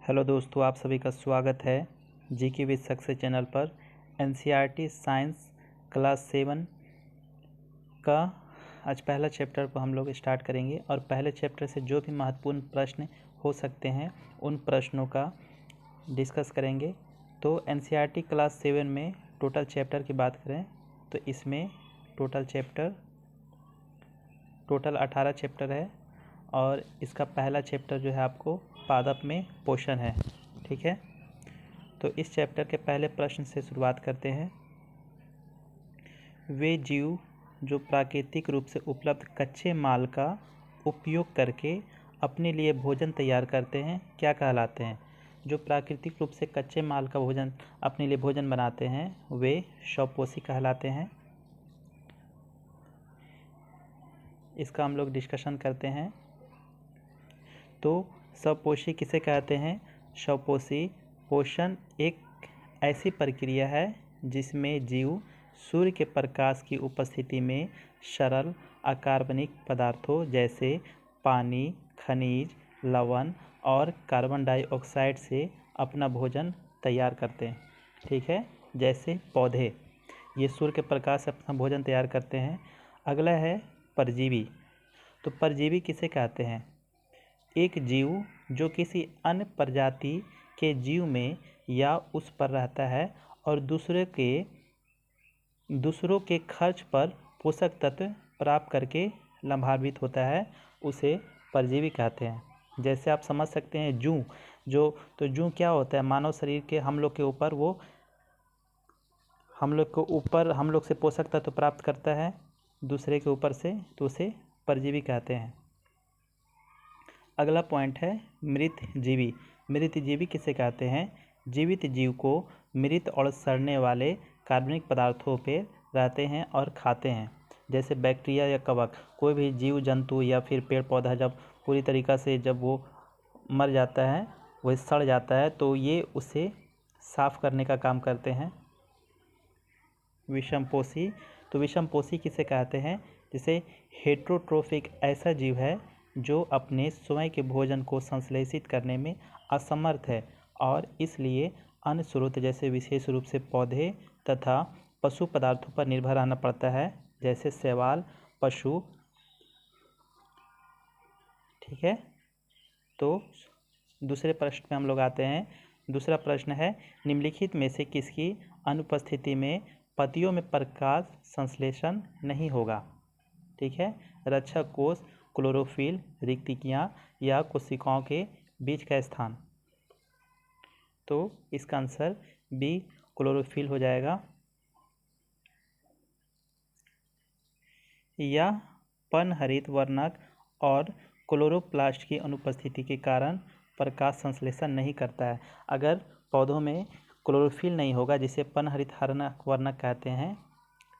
Hello दोस्तों, आप सभी का स्वागत है जीके विद सक्सेस चैनल पर। एनसीईआरटी साइंस क्लास 7 का आज पहला चैप्टर को हम लोग स्टार्ट करेंगे और पहले चैप्टर से जो भी महत्वपूर्ण प्रश्न हो सकते हैं उन प्रश्नों का डिस्कस करेंगे। तो एनसीईआरटी क्लास 7 में टोटल चैप्टर की बात करें तो इसमें टोटल 18 चैप्टर है और इसका पहला चैप्टर जो है आपको पादप में पोषण है। ठीक है, तो इस चैप्टर के पहले प्रश्न से शुरुआत करते हैं। वे जीव जो प्राकृतिक रूप से उपलब्ध कच्चे माल का उपयोग करके अपने लिए भोजन तैयार करते हैं क्या कहलाते हैं? जो प्राकृतिक रूप से कच्चे माल का भोजन अपने लिए भोजन बनाते हैं वे स्वपोषी कहलाते हैं। इसका हम लोग डिस्कशन करते हैं। तो स्वपोषी किसे कहते हैं? स्वपोषी पोषण एक ऐसी प्रक्रिया है जिसमें जीव सूर्य के प्रकाश की उपस्थिति में सरल अकार्बनिक पदार्थों जैसे पानी, खनिज, लवण और कार्बन डाइऑक्साइड से अपना भोजन तैयार करते हैं। ठीक है, जैसे पौधे ये सूर्य के प्रकाश से अपना भोजन तैयार करते हैं। अगला है परजीवी। तो परजीवी किसे कहते हैं? एक जीव जो किसी अन्य प्रजाति के जीव में या उस पर रहता है और दूसरों के खर्च पर पोषक तत्व प्राप्त करके लाभान्वित होता है, उसे परजीवी कहते हैं। जैसे आप समझ सकते हैं जूं क्या होता है? मानव शरीर के हम लोग के ऊपर वो हम लोग से पोषक तत्व प्राप्त करता है दूसरे के ऊपर से, तो उसे परजीवी कहते हैं। अगला पॉइंट है मृत जीवी। मृत जीवी किसे कहते हैं? जीवित जीव को मृत और सड़ने वाले कार्बनिक पदार्थों पे रहते हैं और खाते हैं, जैसे बैक्टीरिया या कवक। कोई भी जीव जंतु या फिर पेड़ पौधा जब पूरी तरीक़ा से जब वो मर जाता है, वह सड़ जाता है, तो ये उसे साफ़ करने का काम करते हैं। विषमपोषी। तो विषमपोषी किसे कहते हैं? जैसे हेट्रोट्रोफिक ऐसा जीव है जो अपने स्वयं के भोजन को संश्लेषित करने में असमर्थ है और इसलिए अन्य स्रोत जैसे विशेष रूप से पौधे तथा पशु पदार्थों पर निर्भर रहना पड़ता है, जैसे शैवाल, पशु। ठीक है, तो दूसरे प्रश्न में हम लोग आते हैं। दूसरा प्रश्न है निम्नलिखित में से किसकी अनुपस्थिति में पत्तियों में प्रकाश संश्लेषण नहीं होगा? ठीक है, रक्षक कोष, क्लोरोफिल, रिक्तियाँ या कोशिकाओं के बीच का स्थान। तो इसका आंसर बी क्लोरोफिल हो जाएगा। या पनहरित वर्णक और क्लोरोप्लास्ट की अनुपस्थिति के कारण प्रकाश संश्लेषण नहीं करता है। अगर पौधों में क्लोरोफिल नहीं होगा, जिसे पनहरित वर्णक कहते हैं,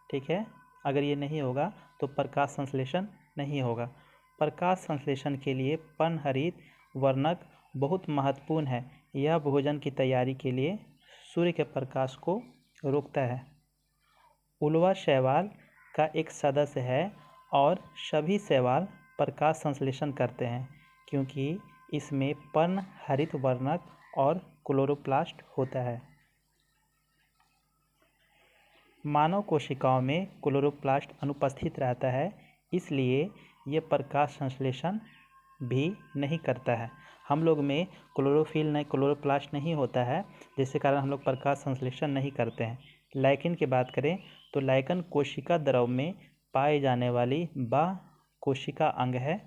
ठीक है, अगर ये नहीं होगा तो प्रकाश संश्लेषण नहीं होगा। प्रकाश संश्लेषण के लिए पनहरित वर्णक बहुत महत्वपूर्ण है। यह भोजन की तैयारी के लिए सूर्य के प्रकाश को रोकता है। उल्वा शैवाल का एक सदस्य है और सभी शैवाल प्रकाश संश्लेषण करते हैं क्योंकि इसमें पनहरित वर्णक और क्लोरोप्लास्ट होता है। मानव कोशिकाओं में क्लोरोप्लास्ट अनुपस्थित रहता है, इसलिए ये प्रकाश संश्लेषण भी नहीं करता है। हम लोग में क्लोरोप्लास्ट नहीं होता है, जिसके कारण हम लोग प्रकाश संश्लेषण नहीं करते हैं। लाइकेन की बात करें तो लाइकेन कोशिका द्रव में पाए जाने वाली बाह्य कोशिका अंग है।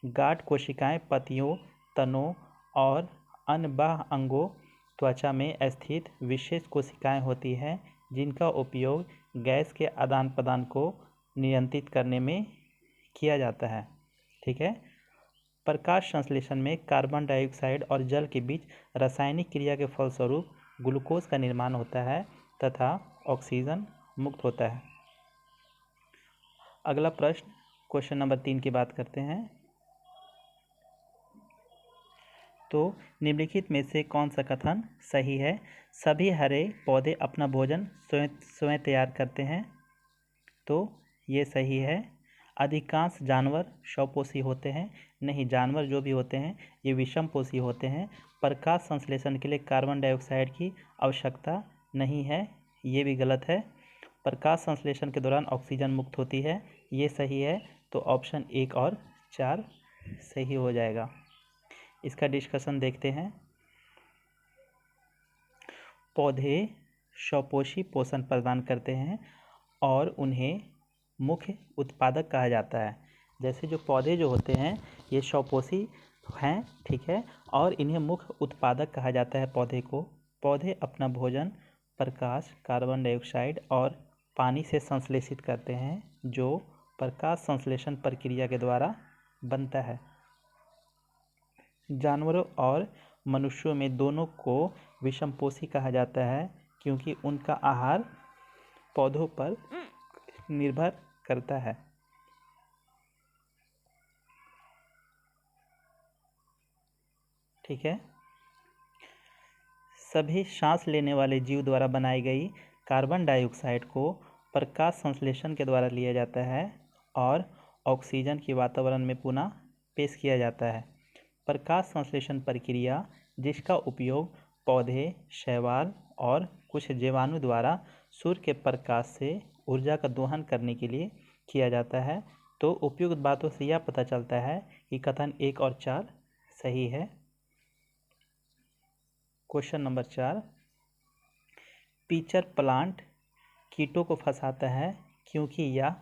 गाढ़ कोशिकाएं पत्तियों, तनों और अन्य बाह्य अंगों त्वचा में स्थित विशेष कोशिकाएं होती हैं जिनका उपयोग गैस के आदान प्रदान को नियंत्रित करने में किया जाता है। ठीक है, प्रकाश संश्लेषण में कार्बन डाइऑक्साइड और जल के बीच रासायनिक क्रिया के फलस्वरूप ग्लूकोज का निर्माण होता है तथा ऑक्सीजन मुक्त होता है। अगला प्रश्न क्वेश्चन नंबर 3 की बात करते हैं। तो निम्नलिखित में से कौन सा कथन सही है? सभी हरे पौधे अपना भोजन स्वयं तैयार करते हैं। तो ये सही है। अधिकांश जानवर स्वपोषी होते हैं नहीं, जानवर जो भी होते हैं ये विषमपोषी होते हैं। प्रकाश संश्लेषण के लिए कार्बन डाइऑक्साइड की आवश्यकता नहीं है, ये भी गलत है। प्रकाश संश्लेषण के दौरान ऑक्सीजन मुक्त होती है, ये सही है। तो ऑप्शन 1 और 4 सही हो जाएगा। इसका डिस्कशन देखते हैं। पौधे स्वपोषी पोषण प्रदान करते हैं और उन्हें मुख्य उत्पादक कहा जाता है। जैसे जो पौधे जो होते हैं ये स्वपोषी हैं, ठीक है, और इन्हें मुख्य उत्पादक कहा जाता है पौधे को। पौधे अपना भोजन प्रकाश, कार्बन डाइऑक्साइड और पानी से संश्लेषित करते हैं, जो प्रकाश संश्लेषण प्रक्रिया के द्वारा बनता है। जानवरों और मनुष्यों में दोनों को विषमपोषी कहा जाता है, क्योंकि उनका आहार पौधों पर निर्भर करता है। ठीक है। सभी सांस लेने वाले जीव द्वारा बनाई गई कार्बन डाइऑक्साइड को प्रकाश संश्लेषण के द्वारा लिया जाता है और ऑक्सीजन की वातावरण में पुनः पेश किया जाता है। प्रकाश संश्लेषण प्रक्रिया, जिसका उपयोग पौधे, शैवाल और कुछ जीवाणु द्वारा सूर्य के प्रकाश से ऊर्जा का दोहन करने के लिए किया जाता है। तो उपयुक्त बातों से यह पता चलता है कि कथन 1 और 4 सही है। क्वेश्चन नंबर 4, पिचर प्लांट कीटों को फंसाता है क्योंकि यह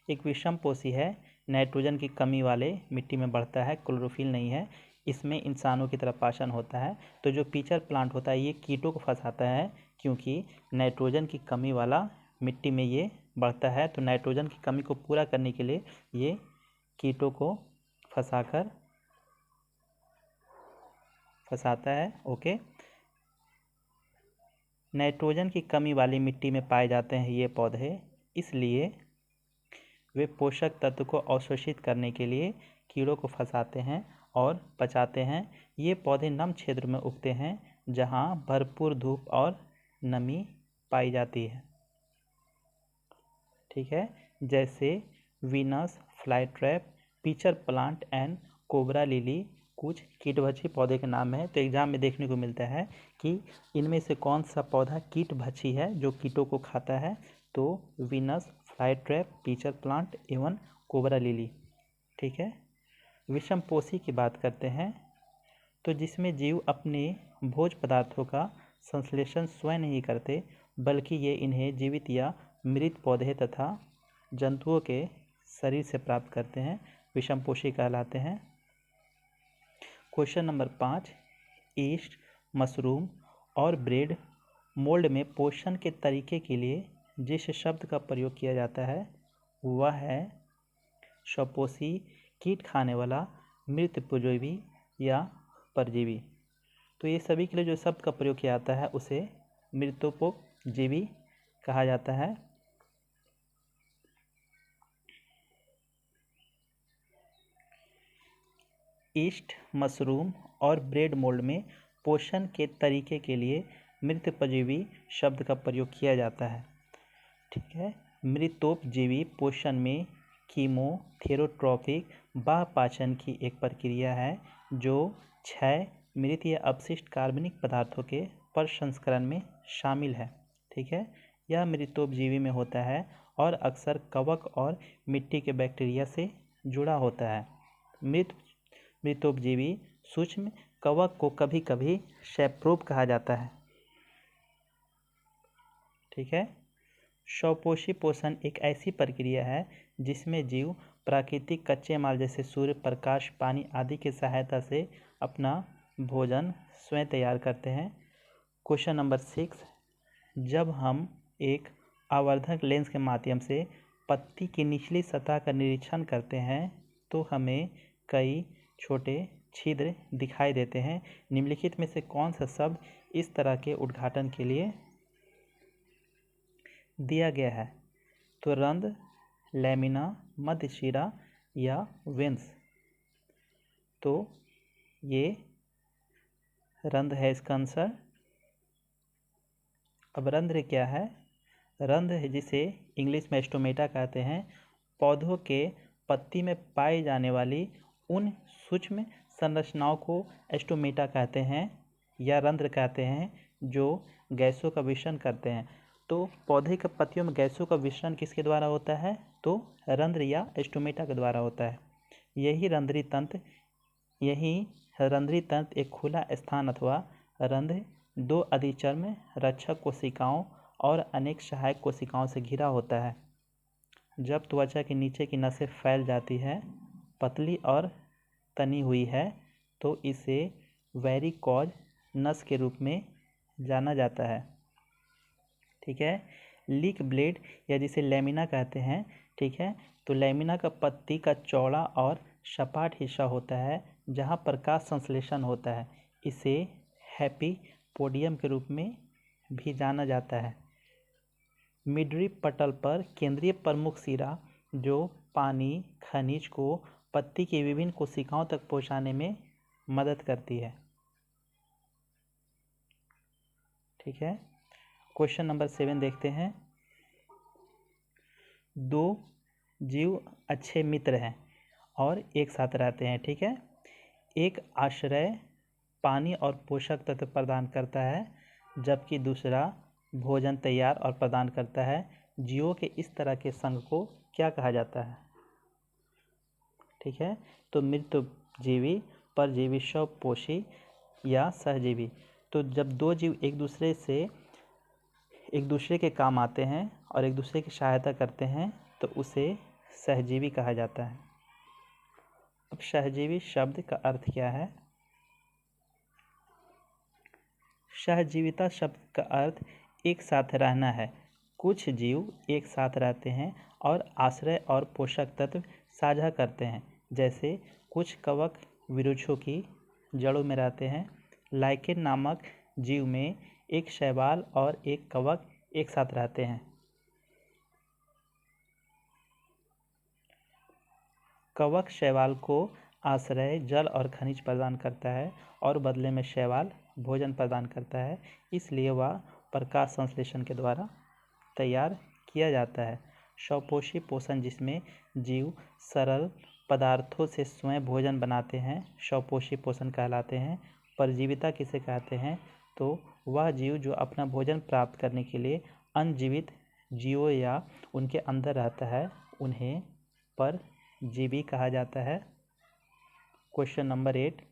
एक विषमपोषी है, नाइट्रोजन की कमी वाले मिट्टी में बढ़ता है, क्लोरोफिल नहीं है, इसमें इंसानों की तरह पाचन होता है। तो जो पिचर प्लांट होता है ये कीटों को फंसाता है क्योंकि नाइट्रोजन की कमी वाला मिट्टी में ये बढ़ता है। तो नाइट्रोजन की कमी को पूरा करने के लिए ये कीटों को फंसाता है। ओके, नाइट्रोजन की कमी वाली मिट्टी में पाए जाते हैं ये पौधे, इसलिए वे पोषक तत्व को अवशोषित करने के लिए कीड़ों को फंसाते हैं और पचाते हैं। ये पौधे नम क्षेत्र में उगते हैं जहाँ भरपूर धूप और नमी पाई जाती है। ठीक है, जैसे Venus flytrap, pitcher plant and cobra lily कुछ कीटभक्षी पौधे के नाम है। तो एग्जाम में देखने को मिलता है कि इनमें से कौन सा पौधा कीटभक्षी है जो कीटों को खाता है। तो वीनस फ्लाईट्रैप, पिचर प्लांट एवं कोबरा लिली। ठीक है, विषमपोषी की बात करते हैं। तो जिसमें जीव अपने भोज्य पदार्थों का संश्लेषण स्वयं नहीं करते, बल्कि ये इन्हें जीवित या मृत पौधे तथा जंतुओं के शरीर से प्राप्त करते हैं, विषमपोषी कहलाते हैं। क्वेश्चन नंबर 5, ईस्ट, मशरूम और ब्रेड मोल्ड में पोषण के तरीके के लिए जिस शब्द का प्रयोग किया जाता है वह है स्वपोषी, कीट खाने वाला, मृत परजीवी या परजीवी। तो ये सभी के लिए जो शब्द का प्रयोग किया जाता है उसे मृतोपजीवी कहा जाता है। ईस्ट, मशरूम और ब्रेड मोल्ड में पोषण के तरीके के लिए मृत परजीवी शब्द का प्रयोग किया जाता है। ठीक है, मृतोपजीवी पोषण में कीमोथेराट्रॉपिक बाह्य पाचन की एक प्रक्रिया है जो क्षय, मृत या अपशिष्ट कार्बनिक पदार्थों के प्रसंस्करण में शामिल है। ठीक है, यह मृतोपजीवी में होता है और अक्सर कवक और मिट्टी के बैक्टीरिया से जुड़ा होता है। मृतोपजीवी सूक्ष्म कवक को कभी कभी सैप्रोब कहा जाता है। ठीक है, स्वपोषी पोषण एक ऐसी प्रक्रिया है जिसमें जीव प्राकृतिक कच्चे माल जैसे सूर्य प्रकाश, पानी आदि की सहायता से अपना भोजन स्वयं तैयार करते हैं। क्वेश्चन नंबर 6, जब हम एक आवर्धक लेंस के माध्यम से पत्ती की निचली सतह का निरीक्षण करते हैं तो हमें कई छोटे छिद्र दिखाई देते हैं। निम्नलिखित में से कौन सा शब्द इस तरह के उद्घाटन के लिए दिया गया है? तो रंध्र, लैमिना, मध्यशिरा या वेंस। तो ये रंध्र है इसका आंसर। अब रंध्र क्या है? रंध्र जिसे इंग्लिश में स्टोमेटा कहते हैं, पौधों के पत्ती में पाई जाने वाली उन सूक्ष्म संरचनाओं को स्टोमेटा कहते हैं या रंध्र कहते हैं जो गैसों का मिश्रण करते हैं। तो पौधे के पत्तियों में गैसों का मिश्रण किसके द्वारा होता है? तो रंध्र या स्टोमेटा के द्वारा होता है। यही रंध्री तंत्र एक खुला स्थान अथवा रंध्र दो अधिचर्म रक्षक कोशिकाओं और अनेक सहायक कोशिकाओं से घिरा होता है। जब त्वचा के नीचे की नसें फैल जाती है, पतली और तनी हुई है, तो इसे वेरिकोज नस के रूप में जाना जाता है। ठीक है। लीक ब्लेड या जिसे लैमिना कहते हैं, ठीक है, तो लैमिना का पत्ती का चौड़ा और सपाट हिस्सा होता है जहां प्रकाश संश्लेषण होता है। इसे हैप्पीपोडियम के रूप में भी जाना जाता है। मिडरिप पटल पर केंद्रीय प्रमुख सिरा जो पानी खनिज को पत्ती की विभिन्न कोशिकाओं तक पहुंचाने में मदद करती है। ठीक है। क्वेश्चन नंबर 7 देखते हैं। दो जीव अच्छे मित्र हैं और एक साथ रहते हैं। ठीक है। एक आश्रय, पानी और पोषक तत्व प्रदान करता है जबकि दूसरा भोजन तैयार और प्रदान करता है। जीवों के इस तरह के संघ को क्या कहा जाता है? ठीक है। तो मृतजीवी, परजीवी, स्वपोषी या सहजीवी। तो जब दो जीव एक दूसरे के काम आते हैं और एक दूसरे की सहायता करते हैं तो उसे सहजीवी कहा जाता है। अब सहजीवी शब्द का अर्थ क्या है? सहजीविता शब्द का अर्थ एक साथ रहना है। कुछ जीव एक साथ रहते हैं और आश्रय और पोषक तत्व साझा करते हैं। जैसे कुछ कवक वृक्षों की जड़ों में रहते हैं। लाइकेन नामक जीव में एक शैवाल और एक कवक एक साथ रहते हैं। कवक शैवाल को आश्रय, जल और खनिज प्रदान करता है और बदले में शैवाल भोजन प्रदान करता है, इसलिए वह प्रकाश संश्लेषण के द्वारा तैयार किया जाता है। स्वपोषी पोषण जिसमें जीव सरल पदार्थों से स्वयं भोजन बनाते हैं, स्वपोषी पोषण कहलाते हैं। परजीविता किसे कहते हैं? तो वह जीव जो अपना भोजन प्राप्त करने के लिए अन्य जीवित जीवों या उनके अंदर रहता है, उन्हें परजीवी कहा जाता है। क्वेश्चन नंबर 8,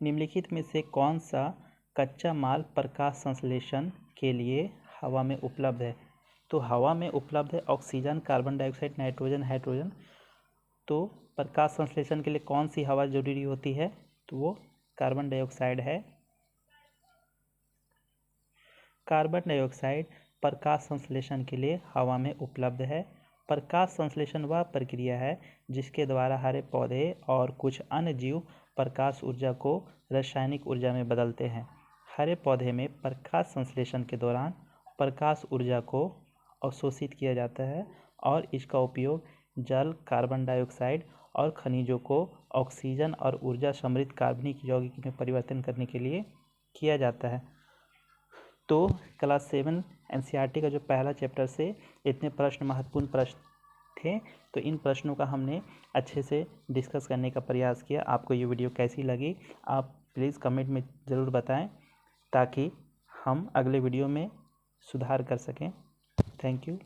निम्नलिखित में से कौन सा कच्चा माल प्रकाश संश्लेषण के लिए हवा में उपलब्ध है? तो हवा में उपलब्ध है oxygen, carbon dioxide, nitrogen, hydrogen. तो प्रकाश संश्लेषण के लिए कौन सी हवा जरूरी होती है? तो वो कार्बन डाइऑक्साइड है। कार्बन डाइऑक्साइड प्रकाश संश्लेषण के लिए हवा में उपलब्ध है। प्रकाश संश्लेषण वह प्रक्रिया है जिसके द्वारा हरे पौधे और कुछ अन्य जीव प्रकाश ऊर्जा को रासायनिक ऊर्जा में बदलते हैं। हरे पौधे में प्रकाश संश्लेषण के दौरान प्रकाश ऊर्जा को अवशोषित किया जाता है और इसका उपयोग जल, कार्बन डाइऑक्साइड और खनिजों को ऑक्सीजन और ऊर्जा समृद्ध कार्बनिक यौगिक में परिवर्तन करने के लिए किया जाता है। तो क्लास 7 एनसीईआरटी का जो पहला चैप्टर से इतने प्रश्न, महत्वपूर्ण प्रश्न थे, तो इन प्रश्नों का हमने अच्छे से डिस्कस करने का प्रयास किया। आपको ये वीडियो कैसी लगी आप प्लीज़ कमेंट में ज़रूर बताएं ताकि हम अगले वीडियो में सुधार कर सकें। Thank you.